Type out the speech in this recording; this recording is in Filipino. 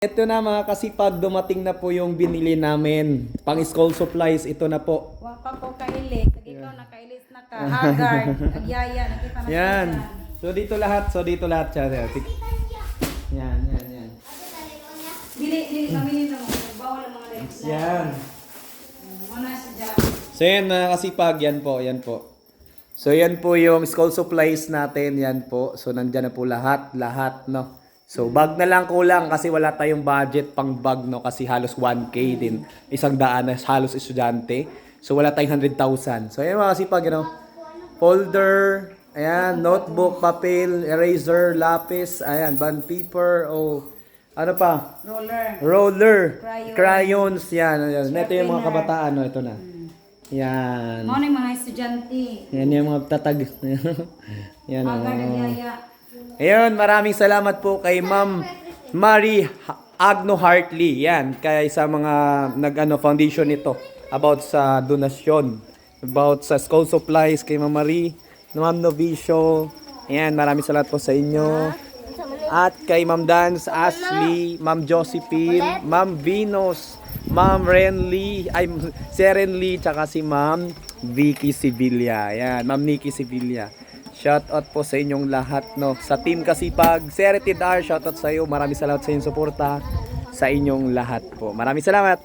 Ito na mga kasipag, dumating na po yung binili namin. Pang school supplies, ito na po. Wa pa ko kailis. Ikaw nakailis na ka. Haggard. Nagyaya. Nakita na Yan. siya. So dito lahat siya. Yan. Dili kami nito. Bawal ang mga lips na. Yan. Muna siya. So yan mga kasipag, yan po. So yan po yung school supplies natin, yan po. So nandyan na po lahat, no. So bag na lang kulang kasi wala tayong budget pang bag, no, kasi halos 1K din. 100 na halos estudyante. So wala tayong 100,000. So ayan mga kasipag, you know. Folder, ayan, notebook, papel, eraser, lapis, ayan, bond paper, ano pa? Roller. Crayons, yan. Ito yung mga kabataan, no, ito na. Yan. Mo ni mga estudyante. Yan yung mga tatag. Yan, Haggard nagyaya. Ayun, maraming salamat po kay Ma'am Marie Agno Hartley. Yan, kaya sa mga foundation nito about sa donasyon, about sa school supplies kay Ma'am Marie, Ma'am Novicio. Ayan, maraming salamat po sa inyo. At kay Ma'am Dance, Ashley, Ma'am Josephine, Ma'am Venus, Ma'am Seren Lee, tsaka si Ma'am Vicky Sevilla. Ayan, Ma'am Nikki Sevilla. Shout out po sa inyong lahat, no. Sa Team Kasipag, Seretid R, shout out sa iyo. Maraming salamat sa inyong suporta sa inyong lahat po. Maraming salamat.